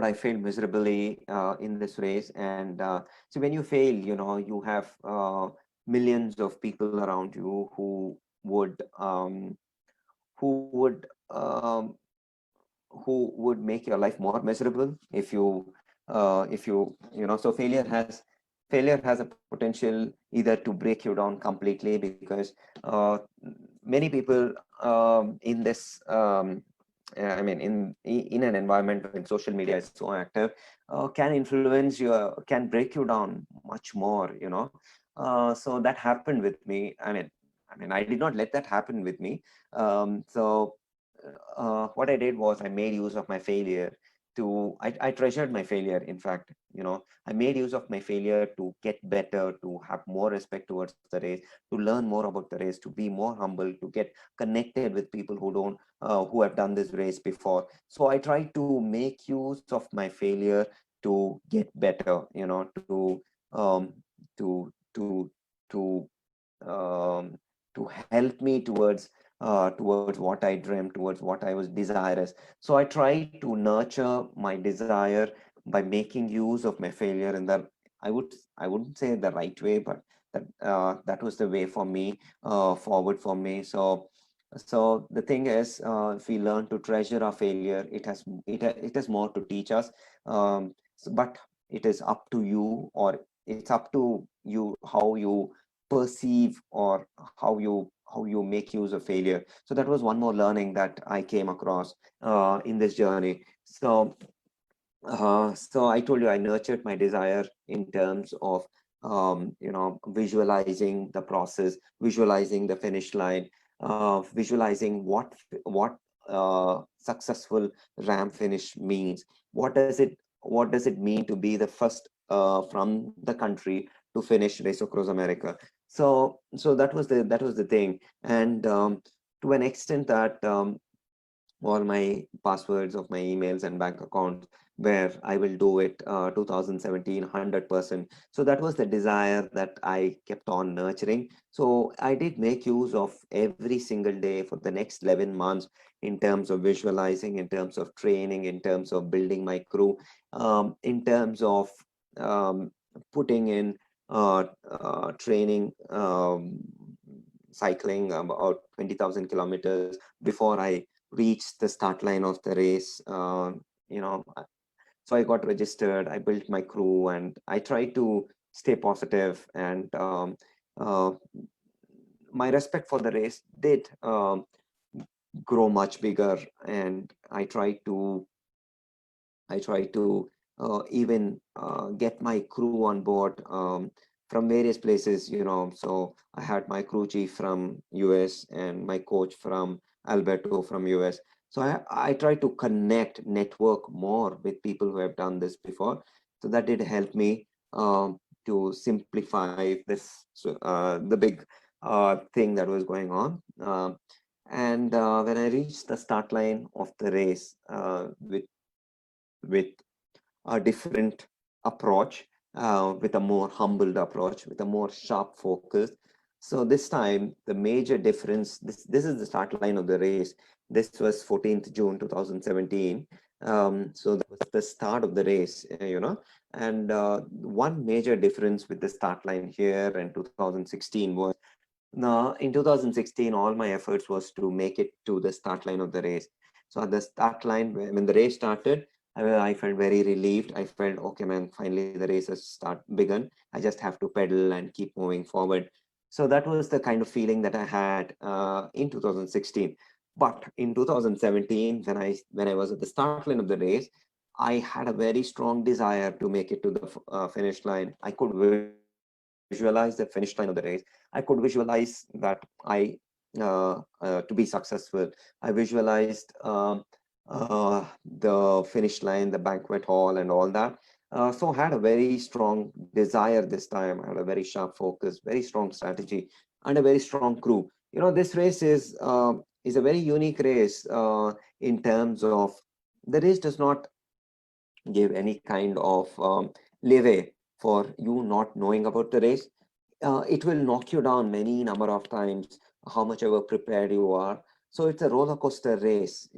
God, I failed miserably in this race. And so when you fail, you have millions of people around you who would make your life more miserable if you so failure has a potential either to break you down completely, because uh, many people in this I mean in an environment when social media is so active, can break you down much more. So that happened with me. I mean I did not let that happen with me. What I did was I made use of my failure I treasured my failure. In fact, I made use of my failure to get better, to have more respect towards the race, to learn more about the race, to be more humble, to get connected with people who have done this race before. So I try to make use of my failure to get better, um, to to to to help me towards what I dreamt, towards what I was desirous. So I try to nurture my desire by making use of my failure in the I wouldn't say the right way, but that was the way for me, forward for me. So the thing is, if we learn to treasure our failure, it has more to teach us. But it is up to you, or it's up to you how you perceive, or how you make use of failure. So that was one more learning that I came across in this journey. So I told you I nurtured my desire in terms of visualizing the process, visualizing the finish line, visualizing what successful RAM finish means. What does it mean to be the first from the country to finish Race Across America? So that was the thing. And to an extent that all my passwords of my emails and bank accounts, where I will do it 2017 100%. So that was the desire that I kept on nurturing. So I did make use of every single day for the next 11 months, in terms of visualizing, in terms of training, in terms of building my crew, in terms of um, putting in training, cycling about 20,000 kilometers before I reached the start line of the race. You know, so I got registered, I built my crew, and I tried to stay positive. And uh, my respect for the race did grow much bigger. And I try to even get my crew on board from various places. So I had my crew chief from US and my coach from Alberto from US. So I try to network more with people who have done this before. So that did help me to simplify the big thing that was going on. And when I reached the start line of the race with a different approach, with a more humbled approach, with a more sharp focus. So this time, the major difference, this is the start line of the race. This was 14th June 2017. So that was the start of the race, and one major difference with the start line here in 2016 was, now in 2016, all my efforts was to make it to the start line of the race. So at the start line, when the race started, I felt very relieved. I felt, okay, man, finally the race has begun. I just have to pedal and keep moving forward. So that was the kind of feeling that I had in 2016. But in 2017, when I was at the start line of the race, I had a very strong desire to make it to the finish line. I could visualize the finish line of the race. I could visualize that to be successful. I visualized the finish line, the banquet hall, and all that. So I had a very strong desire this time. I had a very sharp focus, very strong strategy, and a very strong crew. This race is a very unique race in terms of the race does not give any kind of leeway for you not knowing about the race. It will knock you down many number of times, how much ever prepared you are. So it's a roller coaster race.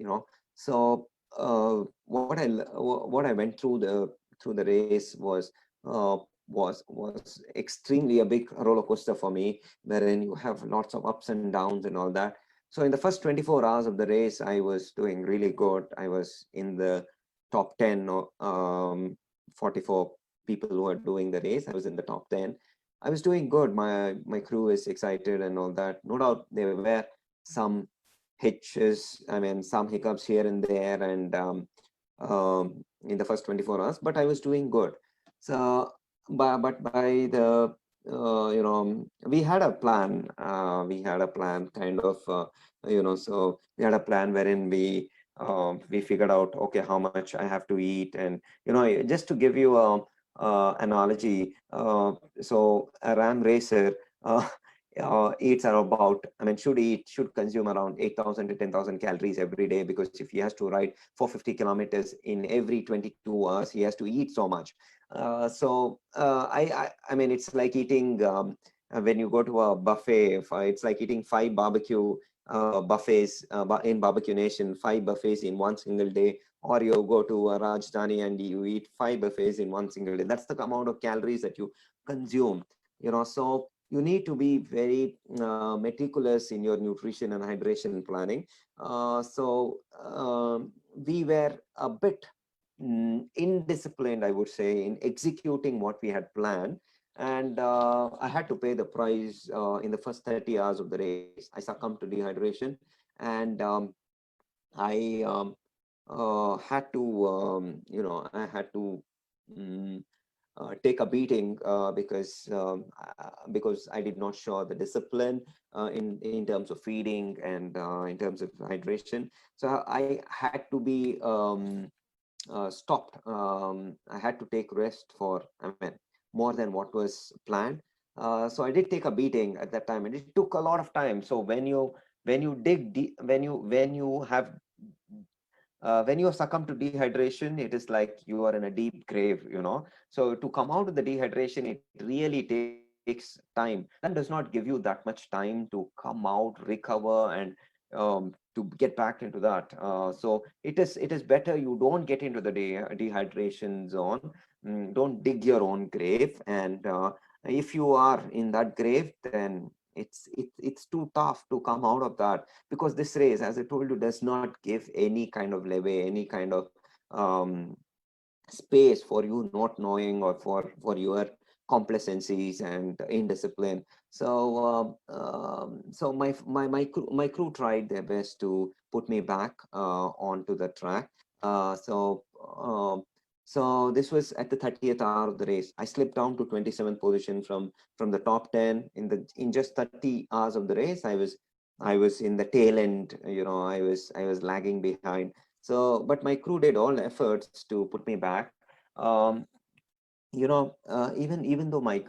So what I went through the race was extremely a big roller coaster for me, wherein you have lots of ups and downs and all that. So in the first 24 hours of the race, I was doing really good. I was in the top 10 or 44 people who are doing the race. I was in the top 10. I was doing good. My crew is excited and all that. No doubt there were some hitches, I mean, some hiccups here and there, and in the first 24 hours, but I was doing good. So, but by the, we had a plan. We had a plan, kind of, so we had a plan wherein we figured out, okay, how much I have to eat, and just to give you a analogy. So a ram racer. Eats are about, I mean, should consume around 8,000 to 10,000 calories every day, because if he has to ride 450 kilometers in every 22 hours, he has to eat so much. I mean, it's like eating, when you go to a buffet, it's like eating 5 barbecue buffets in Barbecue Nation, 5 buffets in one single day, or you go to a Rajdhani and you eat 5 buffets in one single day. That's the amount of calories that you consume. So you need to be very meticulous in your nutrition and hydration planning. We were a bit indisciplined, I would say, in executing what we had planned. And I had to pay the price in the first 30 hours of the race. I succumbed to dehydration, and I had to, I had to um, take a beating because I did not show the discipline in terms of feeding and in terms of hydration. So I had to be stopped. I had to take rest for, I mean, more than what was planned. So I did take a beating at that time, and it took a lot of time. So when you dig deep, when you succumb to dehydration, it is like you are in a deep grave. So to come out of the dehydration, it really takes time. Sun does not give you that much time to come out, recover, and to get back into that. So it is better you don't get into the dehydration zone. Don't dig your own grave, and if you are in that grave, then it's too tough to come out of that, because this race, as I told you, does not give any kind of leeway, any kind of um, space for you not knowing, or for your complacencies and indiscipline. So my crew tried their best to put me back onto the track. Uh, so um, so this was at the 30th hour of the race. I slipped down to 27th position from the top 10 in just 30 hours of the race. I was in the tail end. I was lagging behind. So, but my crew did all efforts to put me back. Um, even though my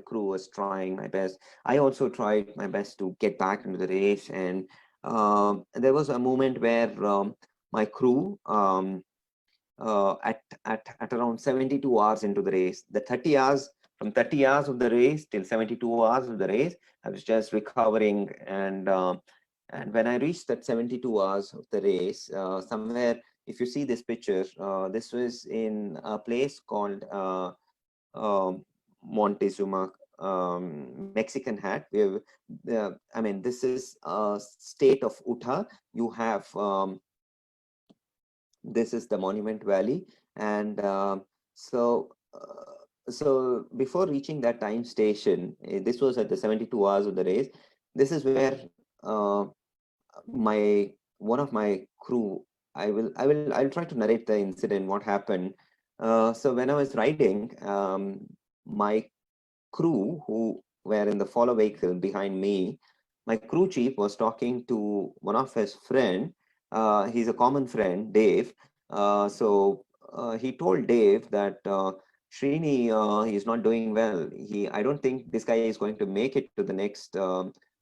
crew was trying my best, I also tried my best to get back into the race. And there was a moment where my crew, at around 72 hours into the race, the 30 hours, from 30 hours of the race till 72 hours of the race, I was just recovering. And when I reached that 72 hours of the race, somewhere, if you see this picture, this was in a place called Montezuma, Mexican Hat. I mean, this is a state of Utah. You have this is the Monument Valley, and so before reaching that time station, this was at the 72 hours of the race. This is where uh, my one of my crew. I'll try to narrate the incident. What happened? So when I was riding, my crew who were in the follow vehicle behind me, my crew chief was talking to one of his friend. He's a common friend, Dave. He told Dave that Srini, he's not doing well. I don't think this guy is going to make it to the next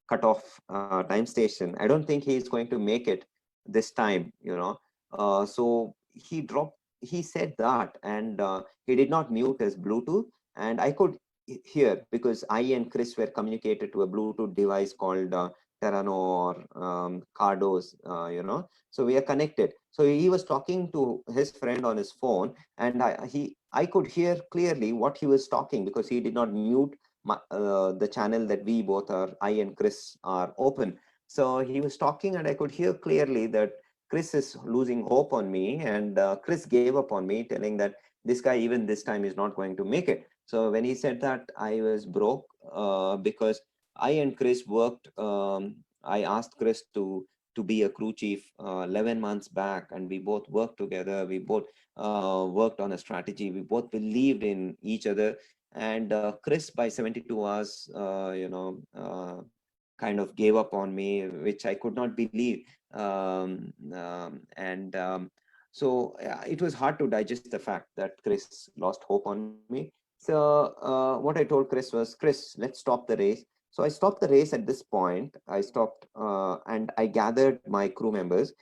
cutoff time station. I don't think he's going to make it this time. So he said that, and he did not mute his Bluetooth, and I could here, because I and Chris were communicated to a Bluetooth device called Terrano or Cardos, so we are connected. So he was talking to his friend on his phone, and I could hear clearly what he was talking because he did not mute the channel that we both are, I and Chris are open. So he was talking, and I could hear clearly that Chris is losing hope on me, and Chris gave up on me, telling that this guy even this time is not going to make it. So when he said that, I was broke because I and Chris worked. I asked Chris to be a crew chief 11 months back, and we both worked together. We both worked on a strategy. We both believed in each other. And Chris, by 72 hours, kind of gave up on me, which I could not believe. So it was hard to digest the fact that Chris lost hope on me. So what I told Chris was, Chris, let's stop the race. So I stopped the race at this point. I stopped and I gathered my crew members.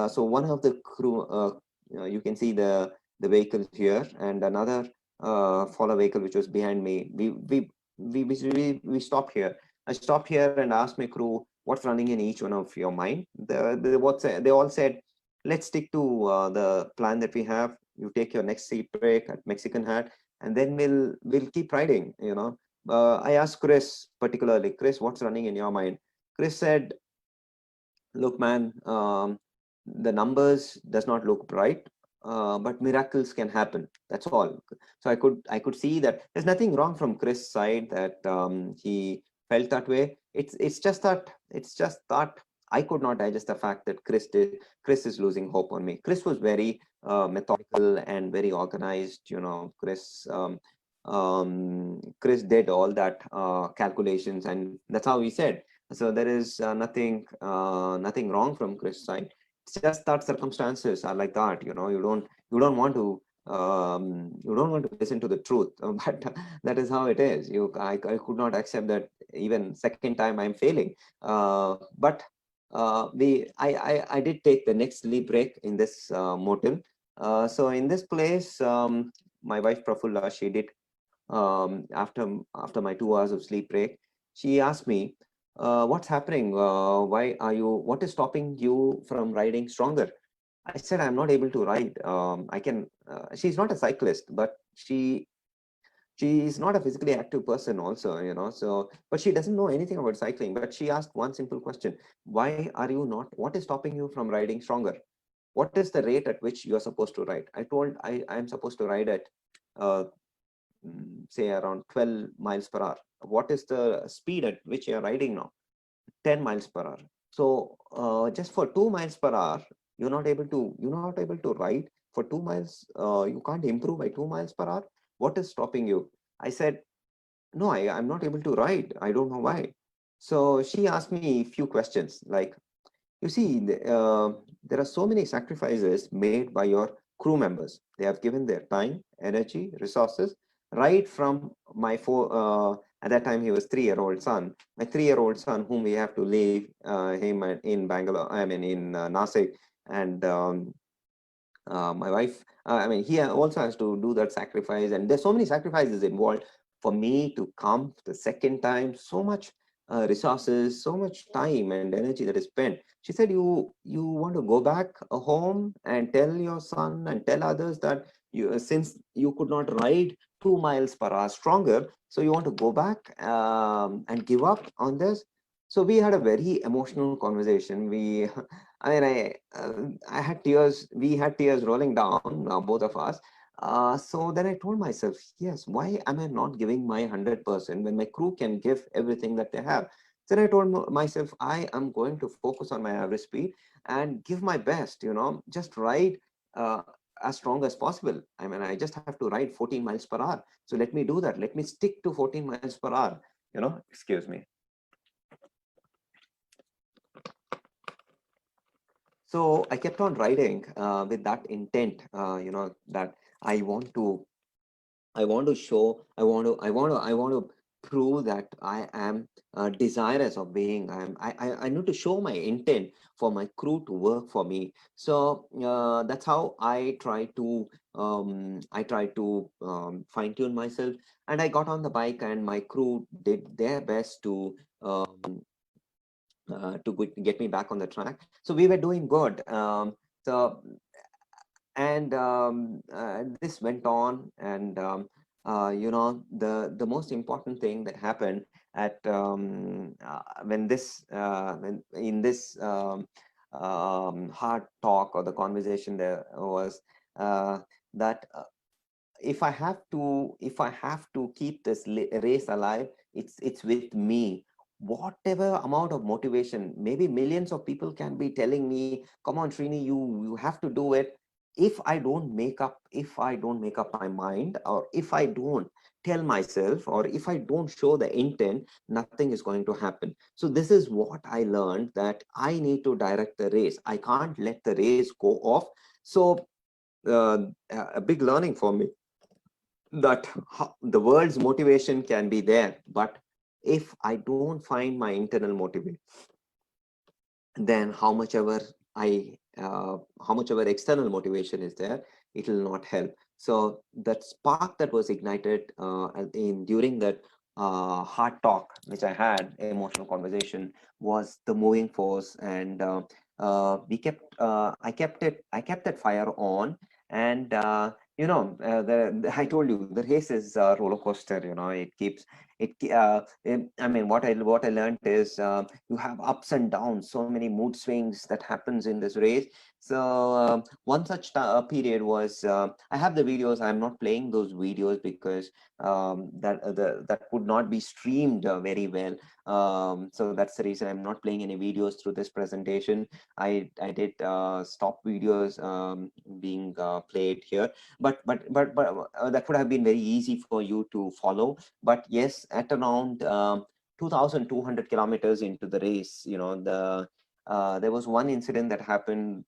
So one of the crew, you can see the vehicle here, and another follow vehicle which was behind me. We stopped here. I stopped here and asked my crew, what's running in each one of your mind? They all said, let's stick to the plan that we have. You take your next seat break at Mexican Hat, and then we'll keep riding. I asked Chris particularly, Chris, what's running in your mind? Chris said, look, man, the numbers does not look bright, but miracles can happen. That's all. So I could see that there's nothing wrong from Chris' side, that he felt that way. It's just that I could not digest the fact that Chris is losing hope on me. Chris was very methodical and very organized. Chris did all that calculations, and that's how he said. So there is nothing wrong from Chris' side. It's just that circumstances are like that. You don't want to listen to the truth, but that is how it is. I could not accept that even second time I'm failing. But I did take the next sleep break in this motel. So in this place, my wife Prafulla, she did after my 2 hours of sleep break, she asked me, what's happening? What is stopping you from riding stronger? I said, I'm not able to ride. She's not a cyclist, but she is not a physically active person also, so, but she doesn't know anything about cycling. But she asked one simple question: why are you not, what is stopping you from riding stronger? What is the rate at which you are supposed to ride? I told, I am supposed to ride at uh, say around 12 miles per hour. What is the speed at which you're riding now? 10 miles per hour. So just for 2 miles per hour, you're not able to ride for 2 miles. You can't improve by 2 miles per hour. What is stopping you? I said, no, I'm not able to ride. I don't know why. So she asked me a few questions like, you see, there are so many sacrifices made by your crew members. They have given their time, energy, resources, right from my at that time he was 3-year-old son, my 3-year-old son, whom we have to leave him in Bangalore, I mean in Nasik, and my wife, I mean, he also has to do that sacrifice, and there's so many sacrifices involved for me to come the second time. So much resources, so much time and energy that is spent. She said, you want to go back home and tell your son and tell others that since you could not ride 2 miles per hour stronger, so you want to go back and give up on this. So we had a very emotional conversation. I mean, I had tears. We had tears rolling down, both of us. So then I told myself, yes, why am I not giving my 100% when my crew can give everything that they have? Then I told myself, I am going to focus on my average speed and give my best, just ride uh, as strong as possible. I mean, I just have to ride 14 miles per hour. So let me do that. Let me stick to 14 miles per hour, excuse me. So I kept on writing with that intent, that I want to, I want to prove that I am desirous of being. I need to show my intent for my crew to work for me. So that's how I try to fine tune myself, and I got on the bike, and my crew did their best to. to get me back on the track. So we were doing good. So and this went on, and the most important thing that happened at when this when in this hard talk or the conversation there was uh, that if I have to keep this race alive, it's with me. Whatever amount of motivation, maybe millions of people can be telling me, come on Srini, you have to do it. If I don't make up my mind, or if I don't tell myself, or if I don't show the intent, nothing is going to happen. So this is what I learned, that I need to direct the race. I can't let the race go off. So a big learning for me, that the world's motivation can be there, but if I don't find my internal motivation, then how much ever external motivation is there, it will not help. So that spark that was ignited in during that hard talk which I had, emotional conversation, was the moving force. And I kept that fire on. And I told you, the race is a roller coaster. It keeps I mean, what I learned is, you have ups and downs, so many mood swings that happens in this race. So one such period was, I have the videos. I'm not playing those videos because that would not be streamed very well. So that's the reason I'm not playing any videos through this presentation. I did stop videos being played here, but that would have been very easy for you to follow. But yes, at around 2,200 kilometers into the race, there was one incident that happened,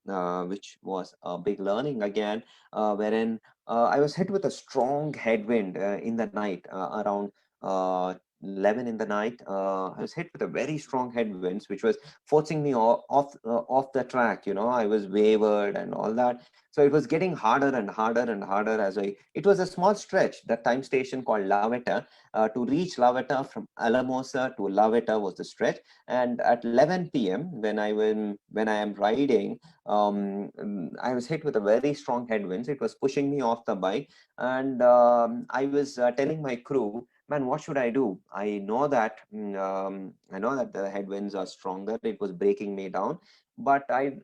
which was a big learning again, wherein I was hit with a strong headwind in the night, around 11 in the night. I was hit with a very strong headwinds, which was forcing me off the track. I was wavered and all that. So it was getting harder and harder and harder as it was a small stretch. The time station called Lavetta. To reach Lavetta from Alamosa to Lavetta was the stretch. And at 11 p.m. when I am riding, I was hit with a very strong headwinds. It was pushing me off the bike, and I was telling my crew, "Man, what should I do? I know that the headwinds are stronger. It was breaking me down." But I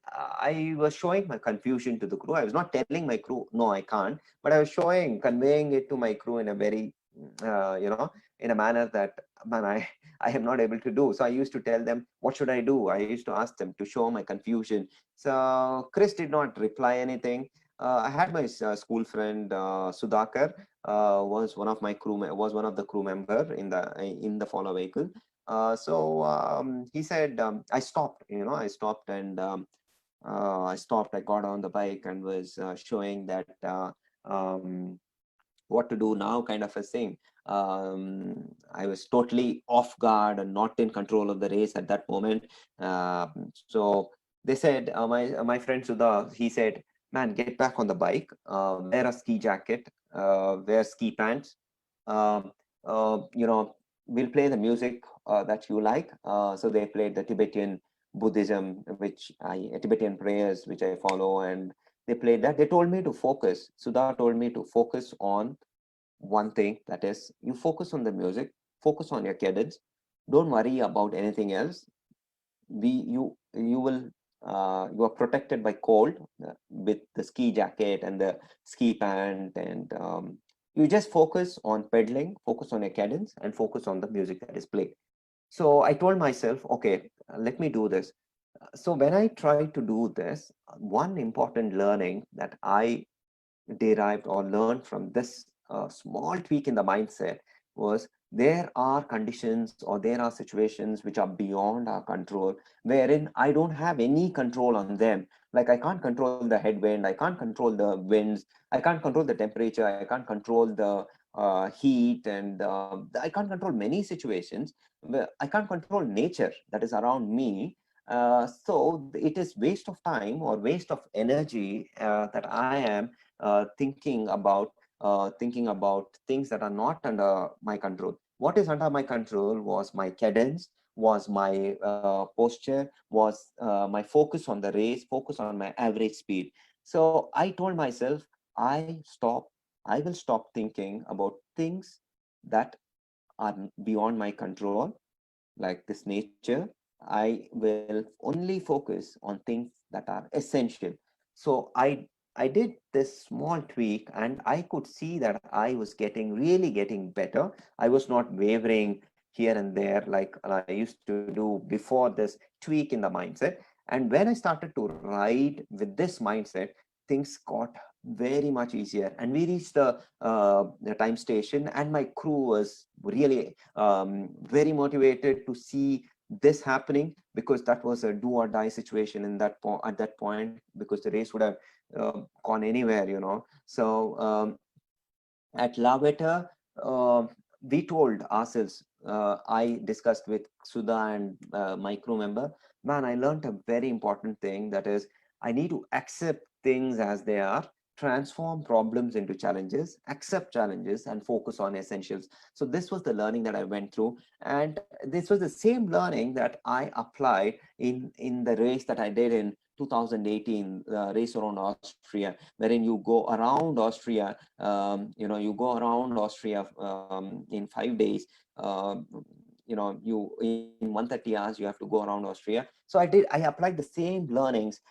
was showing my confusion to the crew. I was not telling my crew, no, I can't, but I was conveying it to my crew in a very, in a manner that, man, I am not able to do. So I used to tell them, what should I do? I used to ask them to show my confusion. So Chris did not reply anything. I had my school friend Sudhakar, was one of the crew member in the follow vehicle. So he said, I stopped. I stopped. I got on the bike and was showing that um, what to do now, kind of a thing. I was totally off guard and not in control of the race at that moment. So they said, my friend Sudha, he said, man, get back on the bike, wear a ski jacket, wear ski pants. Um, we'll play the music that you like. So they played the Tibetan Buddhism, Tibetan prayers, which I follow, and they played that. They told me to focus. Sudha told me to focus on one thing, that is, you focus on the music, focus on your cadence, don't worry about anything else. You are protected by cold with the ski jacket and the ski pant, and you just focus on pedaling, focus on your cadence, and focus on the music that is played. So I told myself, okay, let me do this. So when I tried to do this, one important learning that I derived or learned from this small tweak in the mindset was, there are conditions or there are situations which are beyond our control, wherein I don't have any control on them. Like, I can't control the headwind, I can't control the winds, I can't control the temperature, I can't control the heat, and I can't control many situations. I can't control nature that is around me. So it is waste of time or waste of energy that I am thinking about things that are not under my control. What is under my control was my cadence, was my posture, was my focus on the race, focus on my average speed. So I told myself, I will stop thinking about things that are beyond my control, like this nature. I will only focus on things that are essential. So I did this small tweak, and I could see that I was really getting better. I was not wavering here and there like I used to do before this tweak in the mindset. And when I started to ride with this mindset, things got very much easier. And we reached the time station, and my crew was really very motivated to see this happening, because that was a do or die situation in at that point, because the race would have gone anywhere, you know. So at Lavetta, we told ourselves, I discussed with Sudha and my crew member, man, I learned a very important thing, that is, I need to accept things as they are, transform problems into challenges, accept challenges, and focus on essentials. So this was the learning that I went through. And this was the same learning that I applied in the race that I did in 2018, race around Austria, wherein you go around Austria. You know, you go around Austria in 5 days. You know, in 130 hours you have to go around Austria. So I applied the same learnings,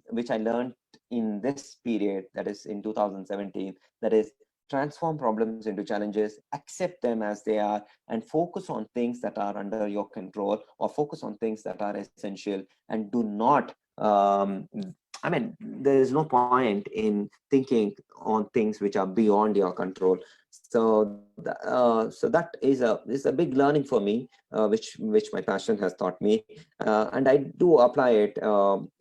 which I learned in this period, that is in 2017. That is, transform problems into challenges, accept them as they are, and focus on things that are under your control, or focus on things that are essential, and do not I mean, there is no point in thinking on things which are beyond your control. So, so that is a big learning for me, which my passion has taught me, and I do apply it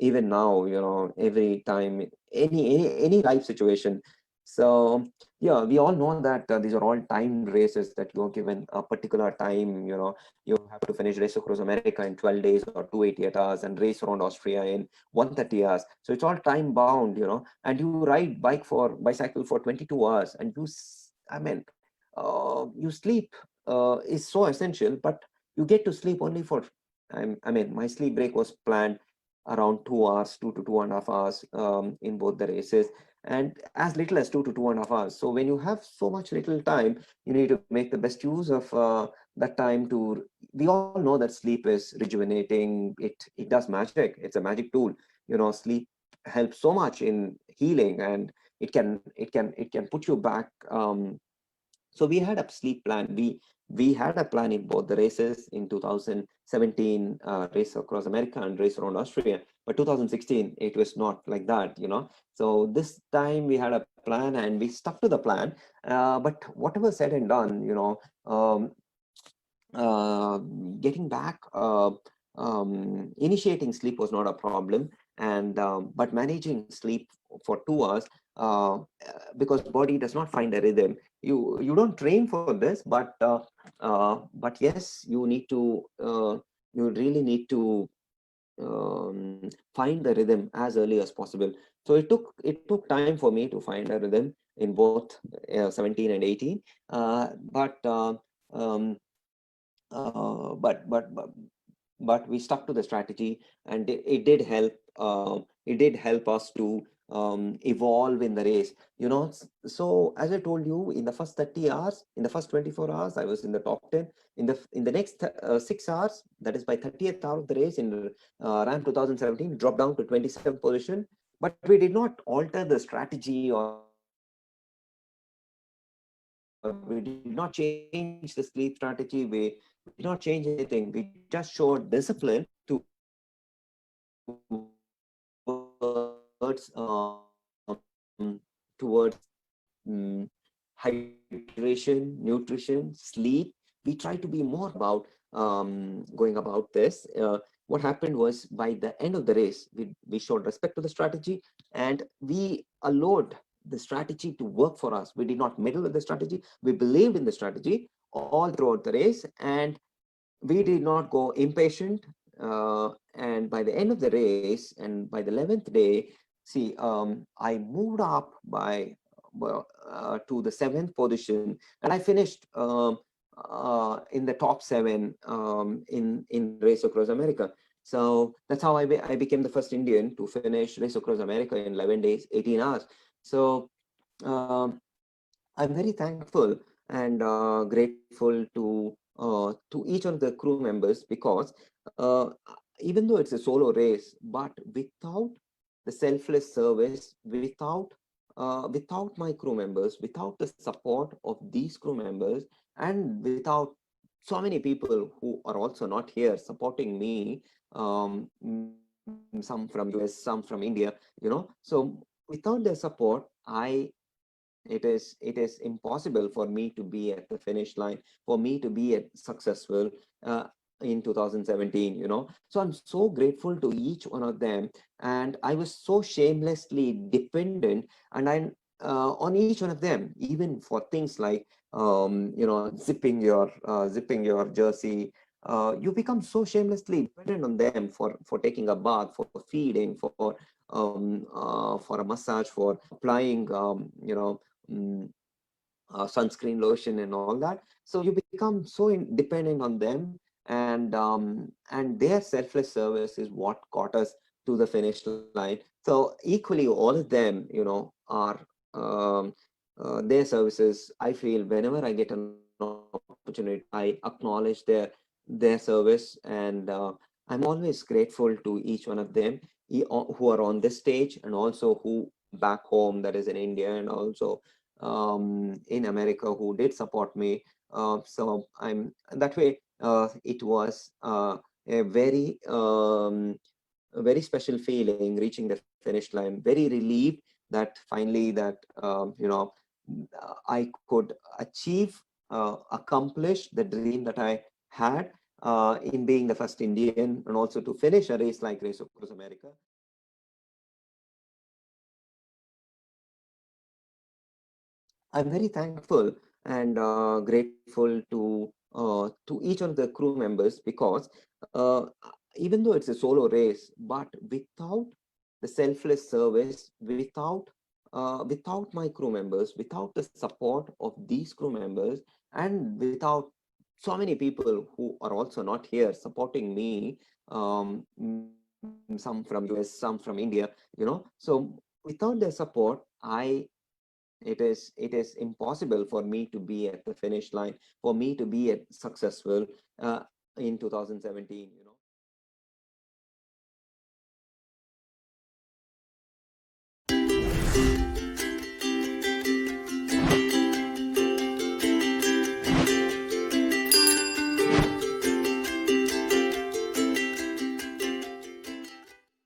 even now. You know, every time, any life situation. So yeah, we all know that these are all timed races, that you're given a particular time. You know, you have to finish race across America in 12 days or 288 hours, and race around Austria in 130 hours. So it's all time bound, you know, and you ride bicycle for 22 hours, and I mean, you sleep is so essential, but you get to sleep only for, I mean, my sleep break was planned around 2 hours, 2 to 2.5 hours in both the races, and as little as 2 to 2.5 hours. So when you have so much little time, you need to make the best use of that time to. We all know that sleep is rejuvenating. It does magic. It's a magic tool. You know, sleep helps so much in healing, and it can put you back. So we had a sleep plan. We had a plan in both the races in 2017, race across America and race around Austria. But 2016, it was not like that, you know. So this time we had a plan, and we stuck to the plan. But whatever said and done, you know, uh, getting back, initiating sleep was not a problem, and but managing sleep for 2 hours, because body does not find a rhythm. You don't train for this, but yes, you really need to find the rhythm as early as possible. So it took time for me to find a rhythm in both 17 and 18, but um, but we stuck to the strategy, and it did help. It did help us to evolve in the race. You know, so as I told you, in the first 30 hours, in the first 24 hours, I was in the top 10. In the next 6 hours, that is by 30th hour of the race in RAM 2017, dropped down to 27th position. But we did not alter the strategy, or we did not change the sleep strategy. We did not change anything. We just showed discipline towards hydration, nutrition, sleep. We try to be more about going about this. What happened was, by the end of the race, we showed respect to the strategy, and we allowed the strategy to work for us. We did not meddle with the strategy. We believed in the strategy all throughout the race, and we did not go impatient. And by the end of the race, and by the 11th day, see, I moved up by to the 7th position, and I finished in the top 7 in Race Across America. So that's how I became the first Indian to finish Race Across America in 11 days, 18 hours. So um, I'm very thankful and grateful to each of the crew members, because uh, even though it's a solo race, but without the selfless service, without my crew members, without the support of these crew members, and without so many people who are also not here supporting me, some from US, some from India, so without their support, it is impossible for me to be at the finish line, for me to be successful uh, in 2017. So I'm so grateful to each one of them, and I was so shamelessly dependent, and I on each one of them, even for things like zipping your jersey. You become so shamelessly dependent on them for taking a bath, for feeding, for a massage, for applying sunscreen lotion and all that. So you become so dependent on them, and their selfless service is what got us to the finish line. So equally, all of them, are um, their services. I feel whenever I get an opportunity, I acknowledge their service, and I'm always grateful to each one of them, who are on this stage, and also who back home, that is in India, and also in America, who did support me. So I'm that way. It was a very special feeling reaching the finish line. Very relieved that finally that I could achieve, accomplish the dream that I had in being the first Indian, and also to finish a race like Race Across America. I'm very thankful and grateful to each of the crew members, because uh, even though it's a solo race, but without the selfless service, without my crew members, without the support of these crew members, and without so many people who are also not here supporting me, some from US, some from India, so without their support, it is impossible for me to be at the finish line, for me to be successful in 2017.